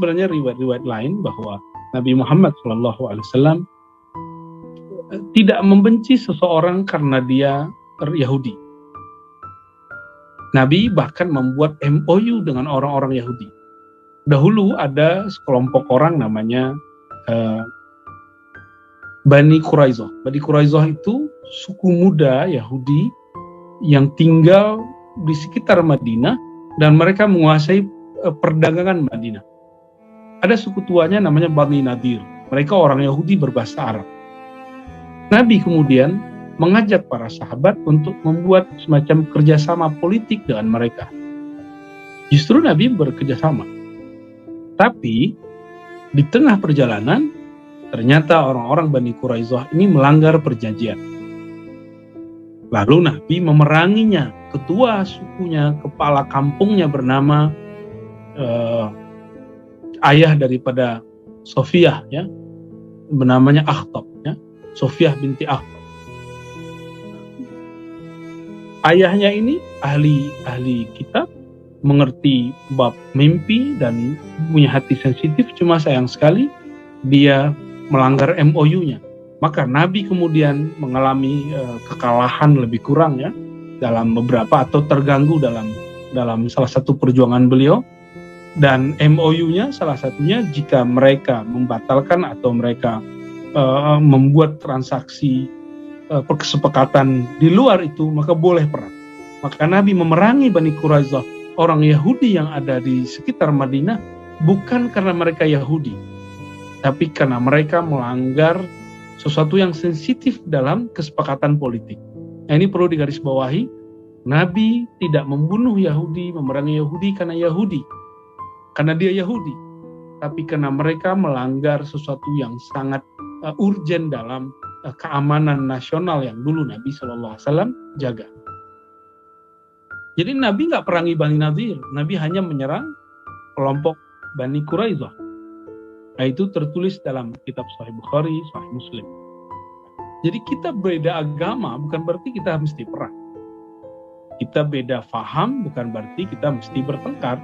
sebenarnya riwayat-riwayat lain bahwa Nabi Muhammad SAW tidak membenci seseorang karena dia Yahudi. Nabi bahkan membuat MOU dengan orang-orang Yahudi. Dahulu ada sekelompok orang namanya Bani Quraizoh. Bani Quraizoh itu suku muda Yahudi yang tinggal di sekitar Madinah dan mereka menguasai perdagangan Madinah. Ada suku tuanya namanya Bani Nadir. Mereka orang Yahudi berbahasa Arab. Nabi kemudian mengajak para sahabat untuk membuat semacam kerjasama politik dengan mereka. Justru Nabi bekerjasama. Tapi di tengah perjalanan, ternyata orang-orang Bani Quraizoh ini melanggar perjanjian. Lalu Nabi memeranginya. Ketua sukunya, kepala kampungnya bernama ayah daripada Sofiyah, ya, bernamanya Akhtab, ya, Sofiyah binti Akhtab. Ayahnya ini ahli kitab, mengerti bab mimpi dan punya hati sensitif, cuma sayang sekali dia melanggar MOU-nya. Maka Nabi kemudian mengalami kekalahan lebih kurang, ya, dalam beberapa atau terganggu dalam salah satu perjuangan beliau. Dan MOU-nya salah satunya jika mereka membatalkan atau mereka membuat transaksi kesepakatan di luar itu, maka boleh perang. Maka Nabi memerangi Bani Quraizoh, orang Yahudi yang ada di sekitar Madinah, bukan karena mereka Yahudi, tapi karena mereka melanggar sesuatu yang sensitif dalam kesepakatan politik. Nah, ini perlu digarisbawahi. Nabi tidak membunuh Yahudi, memerangi Yahudi karena dia Yahudi, tapi karena mereka melanggar sesuatu yang sangat urgen dalam keamanan nasional yang dulu Nabi SAW jaga. Jadi Nabi nggak perangi Bani Nadir, Nabi hanya menyerang kelompok Bani Quraizoh. Nah, itu tertulis dalam kitab Sahih Bukhari, Sahih Muslim. Jadi kita beda agama bukan berarti kita mesti perang. Kita beda faham bukan berarti kita mesti bertengkar.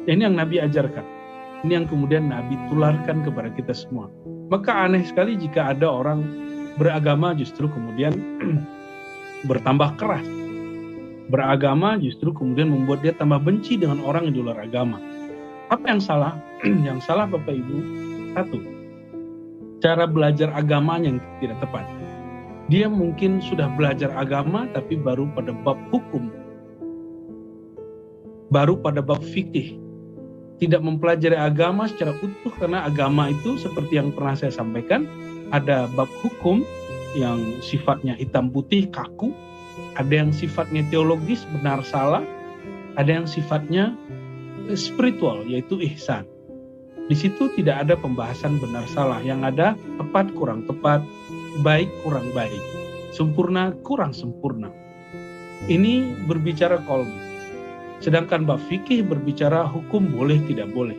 Ini yang Nabi ajarkan. Ini yang kemudian Nabi tularkan kepada kita semua. Maka aneh sekali jika ada orang beragama justru kemudian bertambah keras. Beragama justru kemudian membuat dia tambah benci dengan orang yang di luar agama. Apa yang salah? Yang salah Bapak Ibu, satu, cara belajar agamanya yang tidak tepat. Dia mungkin sudah belajar agama tapi baru pada bab hukum, baru pada bab fikih. Tidak mempelajari agama secara utuh, karena agama itu seperti yang pernah saya sampaikan, ada bab hukum yang sifatnya hitam putih, kaku, ada yang sifatnya teologis, benar salah, ada yang sifatnya spiritual, yaitu ihsan. Di situ tidak ada pembahasan benar salah, yang ada tepat kurang tepat, baik kurang baik, sempurna kurang sempurna. Ini berbicara kolbu. Sedangkan bab fikih berbicara hukum boleh tidak boleh.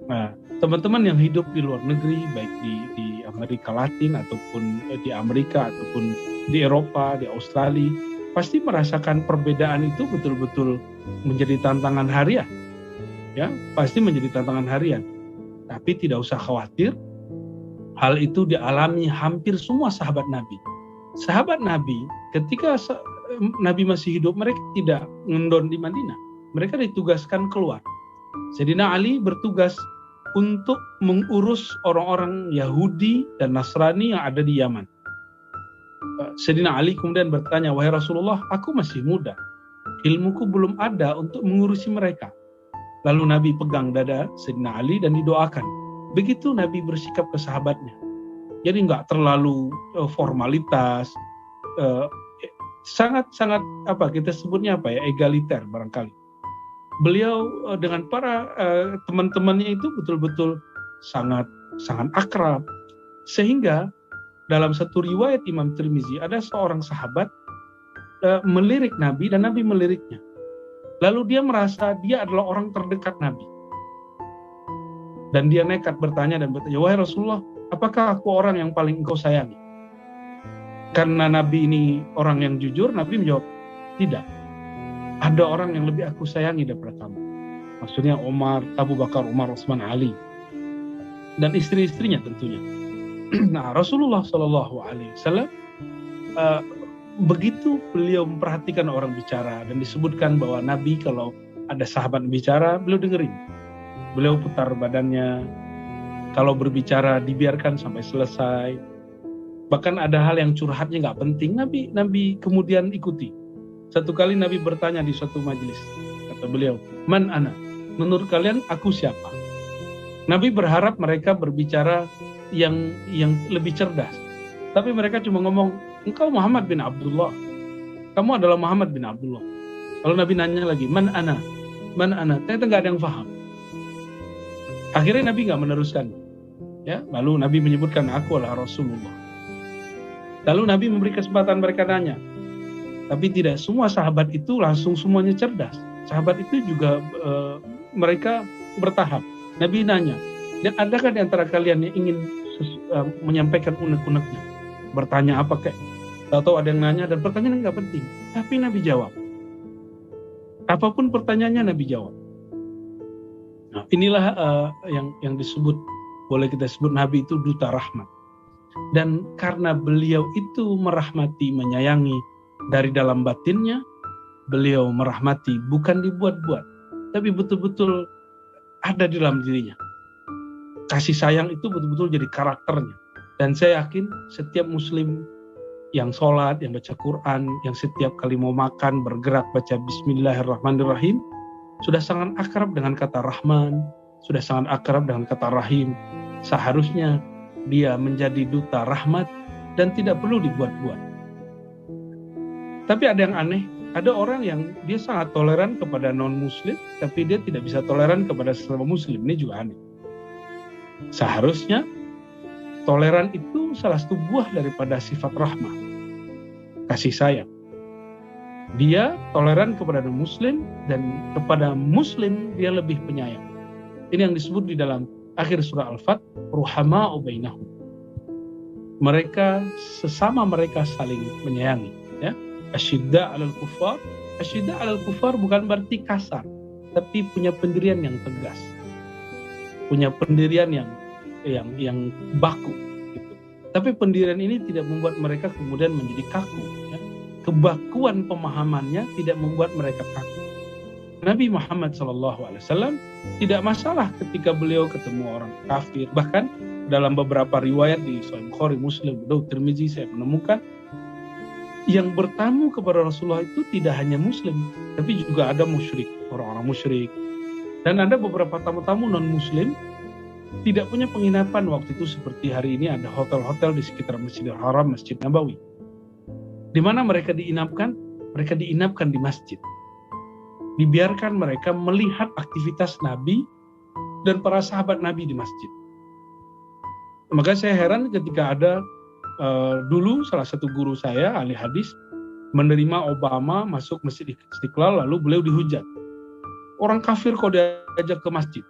Nah, teman-teman yang hidup di luar negeri, baik di Amerika Latin ataupun di Amerika ataupun di Eropa, di Australia, pasti merasakan perbedaan itu betul-betul menjadi tantangan harian. Ya, pasti menjadi tantangan harian. Tapi tidak usah khawatir, hal itu dialami hampir semua sahabat Nabi. Sahabat Nabi ketika Nabi masih hidup, mereka tidak ngendon di Madinah. Mereka ditugaskan keluar. Sayyidina Ali bertugas untuk mengurus orang-orang Yahudi dan Nasrani yang ada di Yaman. Sayyidina Ali kemudian bertanya, "Wahai Rasulullah, aku masih muda. Ilmuku belum ada untuk mengurusi mereka." Lalu Nabi pegang dada Sayyidina Ali dan didoakan. Begitu Nabi bersikap ke sahabatnya. Jadi nggak terlalu formalitas, sangat kita sebutnya egaliter barangkali. Beliau dengan para teman-temannya itu betul-betul sangat akrab, sehingga dalam satu riwayat Imam Tirmizi ada seorang sahabat melirik Nabi dan Nabi meliriknya. Lalu dia merasa dia adalah orang terdekat Nabi, dan dia nekat bertanya, "Wahai Rasulullah, apakah aku orang yang paling engkau sayangi?" Karena Nabi ini orang yang jujur, Nabi menjawab, "Tidak. Ada orang yang lebih aku sayangi daripada kamu." maksudnya Umar, Abu Bakar, Umar, Utsman, Ali, dan istri-istrinya tentunya. Nah, Rasulullah SAW begitu beliau memperhatikan orang bicara, dan disebutkan bahwa Nabi kalau ada sahabat bicara, beliau dengerin, beliau putar badannya, kalau berbicara dibiarkan sampai selesai. Bahkan ada hal yang curhatnya nggak penting, Nabi kemudian ikuti. Satu kali Nabi bertanya di suatu majelis, kata beliau, "Man ana?" Menurut kalian aku siapa? Nabi berharap mereka berbicara yang lebih cerdas. Tapi mereka cuma ngomong, "Engkau Muhammad bin Abdullah. Kamu adalah Muhammad bin Abdullah." Kalau Nabi nanya lagi, "Man ana?" "Man ana?" Ternyata nggak ada yang paham. Akhirnya Nabi nggak meneruskan. Ya, lalu Nabi menyebutkan, "Aku adalah Rasulullah." Lalu Nabi memberi kesempatan mereka nanya. Tapi tidak semua sahabat itu langsung semuanya cerdas. Sahabat itu juga mereka bertahap. Nabi nanya, "Dan adakah di antara kalian yang ingin menyampaikan unek-uneknya?" Bertanya apa kek? Tahu ada yang nanya dan pertanyaan nggak penting. Tapi Nabi jawab. Apapun pertanyaannya Nabi jawab. Nah, inilah yang disebut, boleh kita sebut Nabi itu duta rahmat. Dan karena beliau itu merahmati, menyayangi dari dalam batinnya, beliau merahmati bukan dibuat-buat, tapi betul-betul ada di dalam dirinya. Kasih sayang itu betul-betul jadi karakternya. Dan saya yakin setiap muslim yang sholat, yang baca Quran, yang setiap kali mau makan bergerak baca Bismillahirrahmanirrahim, sudah sangat akrab dengan kata Rahman, sudah sangat akrab dengan kata Rahim. Seharusnya dia menjadi duta rahmat dan tidak perlu dibuat-buat. Tapi ada yang aneh, ada orang yang dia sangat toleran kepada non-muslim, tapi dia tidak bisa toleran kepada sesama muslim. Ini juga aneh. Seharusnya toleran itu salah satu buah daripada sifat rahmah, kasih sayang. Dia toleran kepada non-muslim, dan kepada muslim dia lebih penyayang. Ini yang disebut di dalam akhir surah Al-Fat, ruhama'u bainahum. Mereka sesama mereka saling menyayangi, ya. Asyidda 'alal kuffar. Asyidda 'alal kuffar bukan berarti kasar, tapi punya pendirian yang tegas. Punya pendirian yang baku gitu. Tapi pendirian ini tidak membuat mereka kemudian menjadi kaku, ya. Kebakuan pemahamannya tidak membuat mereka kaku. Nabi Muhammad SAW tidak masalah ketika beliau ketemu orang kafir. Bahkan dalam beberapa riwayat di Sahih Bukhari, Muslim, Daud, Tirmizi, saya menemukan yang bertamu kepada Rasulullah itu tidak hanya muslim, tapi juga ada musyrik, orang-orang musyrik. Dan ada beberapa tamu-tamu non-muslim tidak punya penginapan waktu itu, seperti hari ini ada hotel-hotel di sekitar Masjidil Haram, Masjid Nabawi. Di mana mereka diinapkan? Mereka diinapkan di masjid. Dibiarkan mereka melihat aktivitas Nabi dan para sahabat Nabi di masjid. Maka saya heran ketika ada dulu salah satu guru saya, ahli hadis, menerima Obama masuk Masjid Istiqlal, lalu beliau dihujat. Orang kafir kok diajak ke masjid?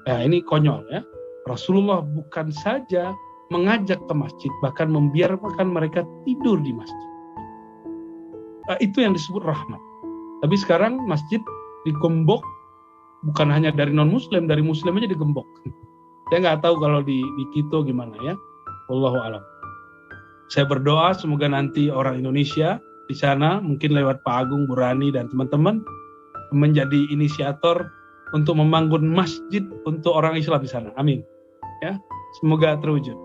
Nah, ini konyol, ya. Rasulullah bukan saja mengajak ke masjid, bahkan membiarkan mereka tidur di masjid. Itu yang disebut rahmat. Tapi sekarang masjid digembok, bukan hanya dari non-muslim, dari muslim aja digembok. Saya nggak tahu kalau di Quito gimana, ya. Wallahu a'lam. Saya berdoa semoga nanti orang Indonesia di sana, mungkin lewat Pak Agung, Bu Rani, dan teman-teman, menjadi inisiator untuk membangun masjid untuk orang Islam di sana. Amin. Ya, semoga terwujud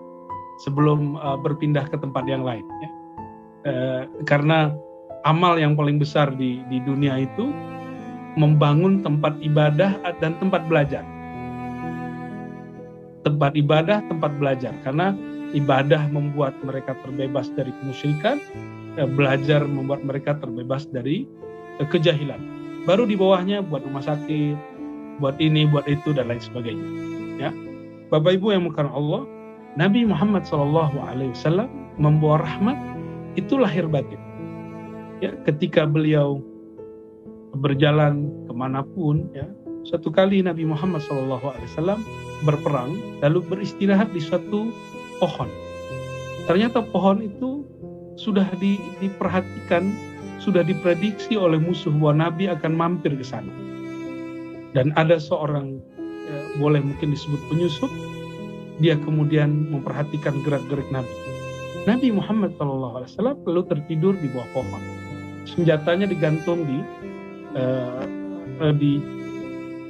sebelum berpindah ke tempat yang lain. Ya. Karena amal yang paling besar di dunia itu membangun tempat ibadah dan tempat belajar. Tempat ibadah, tempat belajar. Karena ibadah membuat mereka terbebas dari kemusyrikan, belajar membuat mereka terbebas dari kejahilan. Baru di bawahnya buat rumah sakit, buat ini, buat itu, dan lain sebagainya. Ya, Bapak Ibu yang muliakan Allah, Nabi Muhammad SAW membawa rahmat itu lahir batin. Ya, ketika beliau berjalan kemanapun, ya, suatu kali Nabi Muhammad SAW berperang, lalu beristirahat di suatu pohon. Ternyata pohon itu sudah diperhatikan, sudah diprediksi oleh musuh bahwa Nabi akan mampir ke sana. Dan ada seorang, boleh mungkin disebut penyusup, dia kemudian memperhatikan gerak-gerik Nabi. Nabi Muhammad SAW lalu tertidur di bawah pohon. Senjatanya digantung di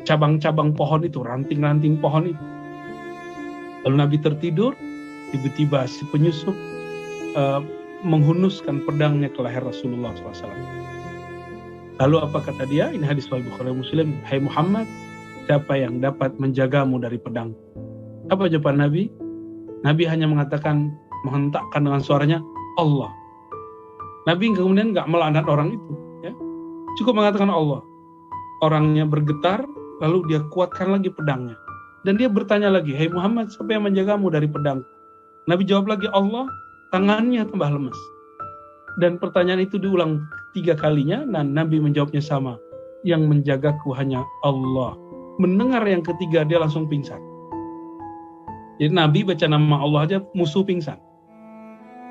cabang-cabang pohon itu, ranting-ranting pohon itu. Lalu Nabi tertidur, tiba-tiba si penyusup menghunuskan pedangnya ke leher Rasulullah SAW. Lalu apa kata dia? Ini hadis Sahih Bukhari Muslim. Hai Muhammad, siapa yang dapat menjagamu dari pedang? Apa jawaban Nabi? Nabi hanya mengatakan, menghentakkan dengan suaranya, Allah. Nabi kemudian nggak melaknat orang itu, ya. Cukup mengatakan Allah. Orangnya bergetar, lalu dia kuatkan lagi pedangnya. Dan dia bertanya lagi, hai Muhammad, siapa yang menjagamu dari pedang? Nabi jawab lagi, Allah. Tangannya tambah lemas. Dan pertanyaan itu diulang 3 kalinya, dan Nabi menjawabnya sama. Yang menjagaku hanya Allah. Mendengar yang ketiga, dia langsung pingsan. Jadi Nabi baca nama Allah aja, musuh pingsan.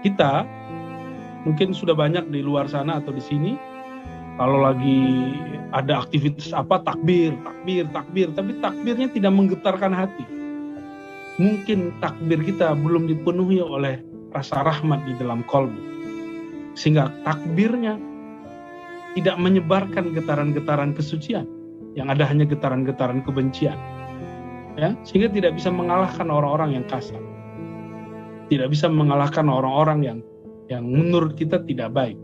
Kita mungkin sudah banyak di luar sana atau di sini, kalau lagi ada aktivitas apa, takbir, tapi takbirnya tidak menggetarkan hati. Mungkin takbir kita belum dipenuhi oleh rasa rahmat di dalam kolbu, sehingga takbirnya tidak menyebarkan getaran-getaran kesucian, yang ada hanya getaran-getaran kebencian. Ya, sehingga tidak bisa mengalahkan orang-orang yang kasar, tidak bisa mengalahkan orang-orang yang menurut kita tidak baik.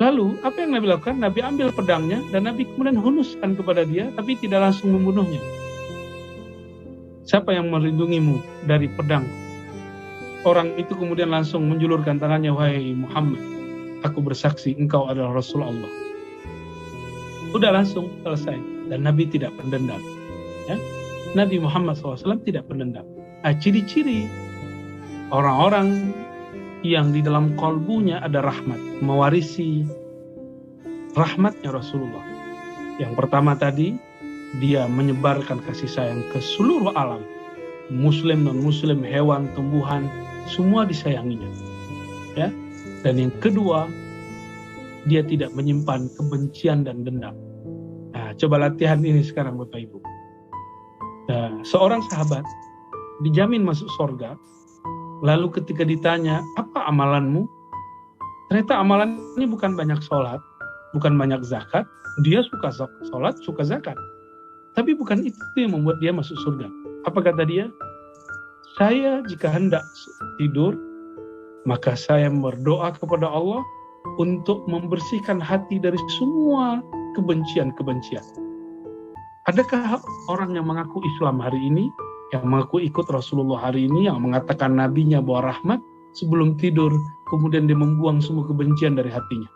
Lalu apa yang Nabi lakukan? Nabi ambil pedangnya dan Nabi kemudian hunuskan kepada dia, tapi tidak langsung membunuhnya. Siapa yang melindungimu dari pedang? Orang itu kemudian langsung menjulurkan tangannya, wahai Muhammad, aku bersaksi engkau adalah Rasul Allah. Udah langsung selesai, dan Nabi tidak pendendam. Ya? Nabi Muhammad SAW tidak pendendam. Ciri-ciri orang-orang yang di dalam kolbunya ada rahmat, mewarisi rahmatnya Rasulullah. Yang pertama tadi, dia menyebarkan kasih sayang ke seluruh alam. Muslim, non-muslim, hewan, tumbuhan, semua disayanginya. Ya? Dan yang kedua, dia tidak menyimpan kebencian dan dendam. Nah, coba latihan ini sekarang Bapak Ibu. Nah, seorang sahabat dijamin masuk surga. Lalu ketika ditanya, apa amalanmu? Ternyata amalannya bukan banyak sholat, bukan banyak zakat. Dia suka sholat, suka zakat. Tapi bukan itu yang membuat dia masuk surga. Apa kata dia? Saya jika hendak tidur, maka saya berdoa kepada Allah untuk membersihkan hati dari semua kebencian-kebencian. Adakah orang yang mengaku Islam hari ini, yang mengaku ikut Rasulullah hari ini, yang mengatakan nabinya bawa rahmat, sebelum tidur kemudian dia membuang semua kebencian dari hatinya?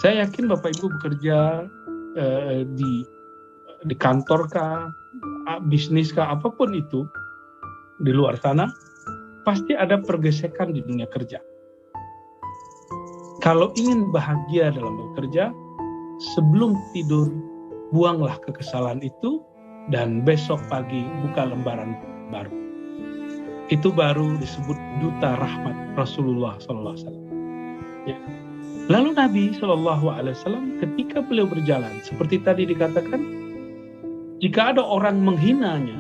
Saya yakin Bapak Ibu bekerja di kantor kah, bisnis kah, apapun itu di luar sana, pasti ada pergesekan di dunia kerja. Kalau ingin bahagia dalam bekerja, sebelum tidur buanglah kekesalan itu, dan besok pagi buka lembaran baru. Itu baru disebut duta rahmat Rasulullah SAW. Ya. Lalu Nabi SAW ketika beliau berjalan, seperti tadi dikatakan, jika ada orang menghinanya,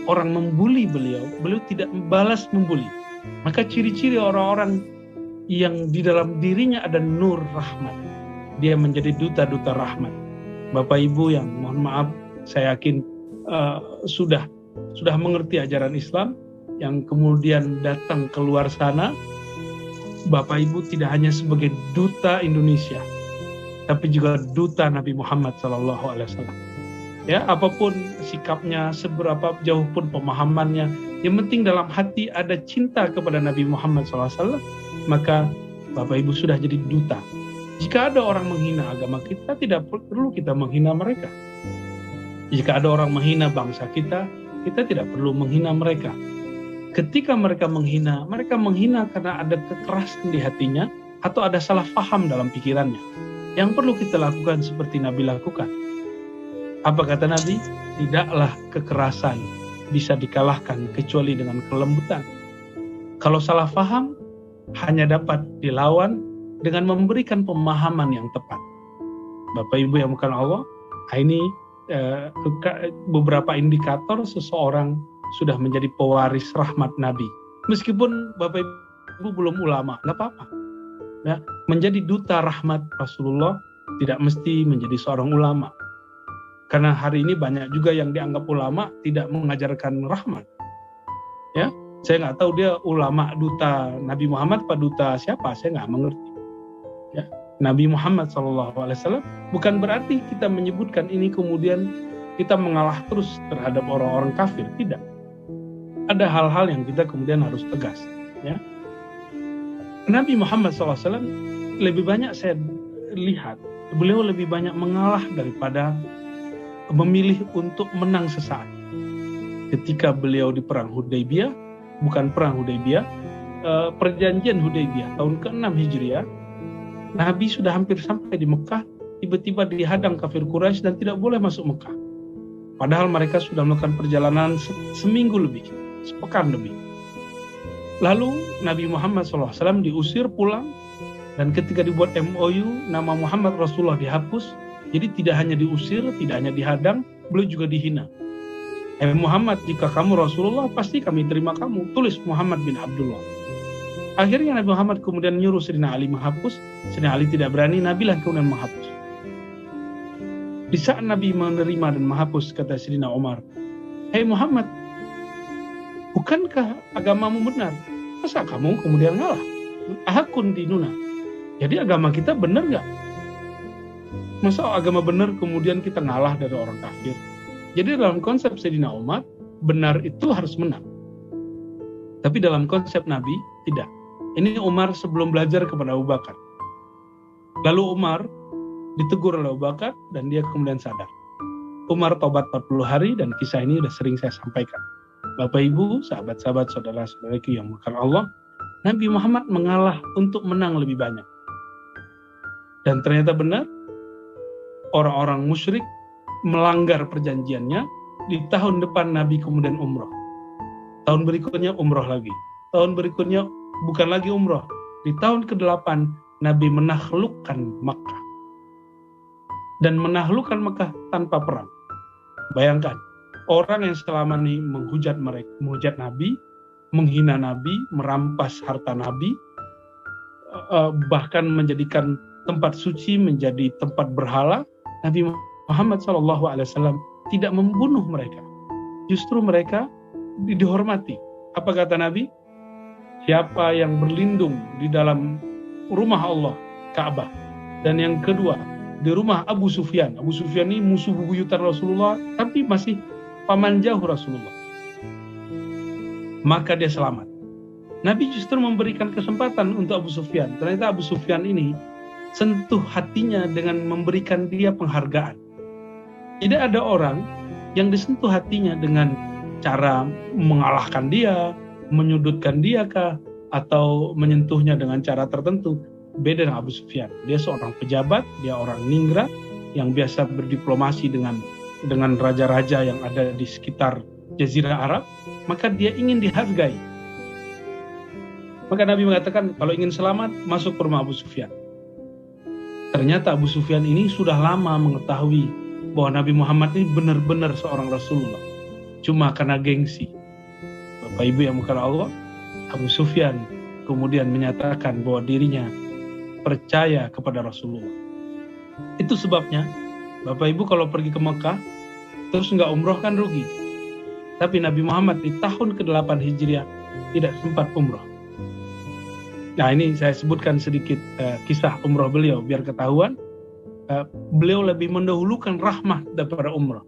orang membuli beliau tidak membalas membuli. Maka ciri-ciri orang-orang yang di dalam dirinya ada nur rahmat, dia menjadi duta-duta rahmat. Bapak Ibu yang mohon maaf, saya yakin sudah mengerti ajaran Islam, yang kemudian datang keluar sana, Bapak Ibu tidak hanya sebagai duta Indonesia, tapi juga duta Nabi Muhammad SAW. Ya, apapun sikapnya, seberapa jauh pun pemahamannya, yang penting dalam hati ada cinta kepada Nabi Muhammad SAW, maka Bapak Ibu sudah jadi duta. Jika ada orang menghina agama kita, tidak perlu kita menghina mereka. Jika ada orang menghina bangsa kita, kita tidak perlu menghina mereka. Ketika mereka menghina karena ada kekerasan di hatinya, atau ada salah paham dalam pikirannya. Yang perlu kita lakukan seperti Nabi lakukan. Apa kata Nabi? Tidaklah kekerasan bisa dikalahkan kecuali dengan kelembutan. Kalau salah paham, hanya dapat dilawan dengan memberikan pemahaman yang tepat. Bapak Ibu yang bukan Allah, ini beberapa indikator seseorang sudah menjadi pewaris rahmat Nabi. Meskipun Bapak Ibu belum ulama, nggak apa-apa. Ya, menjadi duta rahmat Rasulullah tidak mesti menjadi seorang ulama. Karena hari ini banyak juga yang dianggap ulama tidak mengajarkan rahmat. Ya, saya nggak tahu dia ulama duta Nabi Muhammad apa duta siapa, saya nggak mengerti. Ya, Nabi Muhammad SAW bukan berarti kita menyebutkan ini kemudian kita mengalah terus terhadap orang-orang kafir, tidak. Ada hal-hal yang kita kemudian harus tegas. Ya. Nabi Muhammad SAW lebih banyak saya lihat, beliau lebih banyak mengalah daripada memilih untuk menang sesaat. Ketika beliau di perang Hudaybiyah, bukan perang Hudaybiyah, perjanjian Hudaybiyah tahun ke-6 Hijriah, Nabi sudah hampir sampai di Mekah, tiba-tiba dihadang kafir Quraisy dan tidak boleh masuk Mekah. Padahal mereka sudah melakukan perjalanan seminggu lebih, sepekan lebih. Lalu Nabi Muhammad SAW diusir pulang, dan ketika dibuat MOU, nama Muhammad Rasulullah dihapus. Jadi tidak hanya diusir, tidak hanya dihadang, beliau juga dihina. Muhammad, jika kamu Rasulullah, pasti kami terima kamu. Tulis Muhammad bin Abdullah. Akhirnya Nabi Muhammad kemudian nyuruh Sayyidina Ali menghapus. Sayyidina Ali tidak berani, Nabi lah kemudian menghapus. Di saat Nabi menerima dan menghapus, kata Sayyidina Umar, "Hei Muhammad, bukankah agamamu benar? Masa kamu kemudian ngalah? Ahakun dinuna." Jadi agama kita benar gak? Masa agama benar kemudian kita ngalah dari orang kafir? Jadi dalam konsep Sayyidina Umar, benar itu harus menang. Tapi dalam konsep Nabi, tidak. Ini Umar sebelum belajar kepada Abu Bakar. Lalu Umar ditegur oleh Abu Bakar dan dia kemudian sadar. Umar tobat 40 hari dan kisah ini sudah sering saya sampaikan. Bapak Ibu, sahabat-sahabat, saudara-saudariku yang dimuliakan Allah, Nabi Muhammad mengalah untuk menang lebih banyak. Dan ternyata benar, orang-orang musyrik melanggar perjanjiannya. Di tahun depan Nabi kemudian umroh. Tahun berikutnya umroh lagi. Tahun berikutnya bukan lagi umroh. Di tahun ke-8 Nabi menaklukkan Makkah. Dan menaklukkan Makkah tanpa perang. Bayangkan, orang yang selama ini menghujat Nabi, menghina Nabi, merampas harta Nabi, bahkan menjadikan tempat suci menjadi tempat berhala, Nabi Muhammad SAW tidak membunuh mereka. Justru mereka dihormati. Apa kata Nabi? Siapa yang berlindung di dalam rumah Allah, Ka'bah, dan yang kedua di rumah Abu Sufyan. Abu Sufyan ini musuh bebuyutan Rasulullah, tapi masih paman jauh Rasulullah. Maka dia selamat. Nabi justru memberikan kesempatan untuk Abu Sufyan. Ternyata Abu Sufyan ini sentuh hatinya dengan memberikan dia penghargaan. Tidak ada orang yang disentuh hatinya dengan cara mengalahkan dia, menyudutkan dia kah, atau menyentuhnya dengan cara tertentu. Beda dengan Abu Sufyan. Dia seorang pejabat, dia orang ningrat yang biasa berdiplomasi dengan raja-raja yang ada di sekitar Jazirah Arab, maka dia ingin dihargai. Maka Nabi mengatakan, kalau ingin selamat, masuk ke rumah Abu Sufyan. Ternyata Abu Sufyan ini sudah lama mengetahui bahwa Nabi Muhammad ini benar-benar seorang Rasulullah. Cuma karena gengsi. Bapak Ibu yang dimuliakan Allah, Abu Sufyan kemudian menyatakan bahwa dirinya percaya kepada Rasulullah. Itu sebabnya, Bapak Ibu kalau pergi ke Mekah, terus nggak umroh kan rugi. Tapi Nabi Muhammad di tahun ke-8 Hijriah tidak sempat umroh. Nah ini saya sebutkan sedikit kisah umroh beliau, biar ketahuan. Beliau lebih mendahulukan rahmah daripada umroh.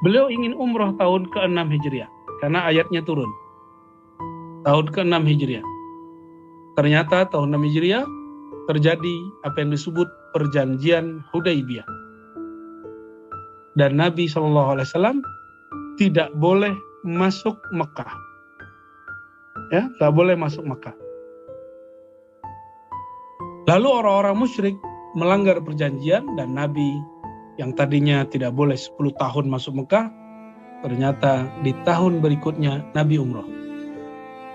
Beliau ingin umroh tahun ke-6 Hijriah, karena ayatnya turun. Tahun ke-6 Hijriah. Ternyata tahun 6 Hijriah terjadi apa yang disebut perjanjian Hudaybiyah. Dan Nabi SAW tidak boleh masuk Mekah. Ya, tidak boleh masuk Mekah. Lalu orang-orang musyrik melanggar perjanjian dan Nabi yang tadinya tidak boleh 10 tahun masuk Mekah, ternyata di tahun berikutnya Nabi umroh.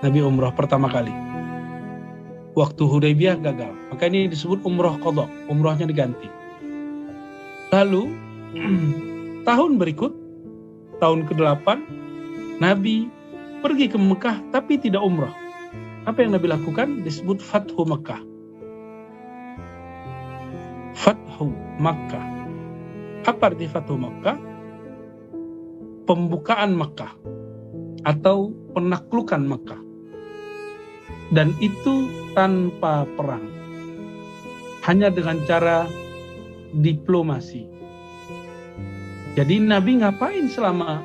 Nabi umroh pertama kali. Waktu Hudaybiyah gagal. Maka ini disebut umroh qadha, umrohnya diganti. Lalu Tahun berikut, tahun ke-8, Nabi pergi ke Mekah tapi tidak umrah. Apa yang Nabi lakukan? Disebut Fathu Makkah. Fathu Makkah. Apa arti Fathu Makkah? Pembukaan Makkah atau penaklukan Makkah. Dan itu tanpa perang. Hanya dengan cara diplomasi. Jadi Nabi ngapain selama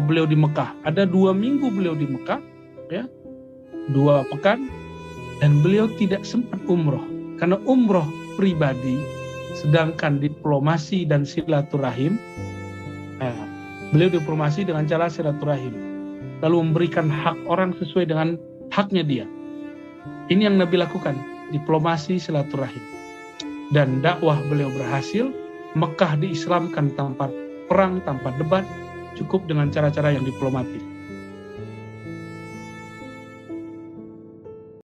beliau di Mekah? Ada 2 minggu beliau di Mekah, ya, 2 pekan, dan beliau tidak sempat umroh karena umroh pribadi, sedangkan diplomasi dan silaturahim, beliau diplomasi dengan cara silaturahim, lalu memberikan hak orang sesuai dengan haknya dia. Ini yang Nabi lakukan, diplomasi silaturahim, dan dakwah beliau berhasil. Mekah diislamkan tanpa perang, tanpa debat, cukup dengan cara-cara yang diplomatis.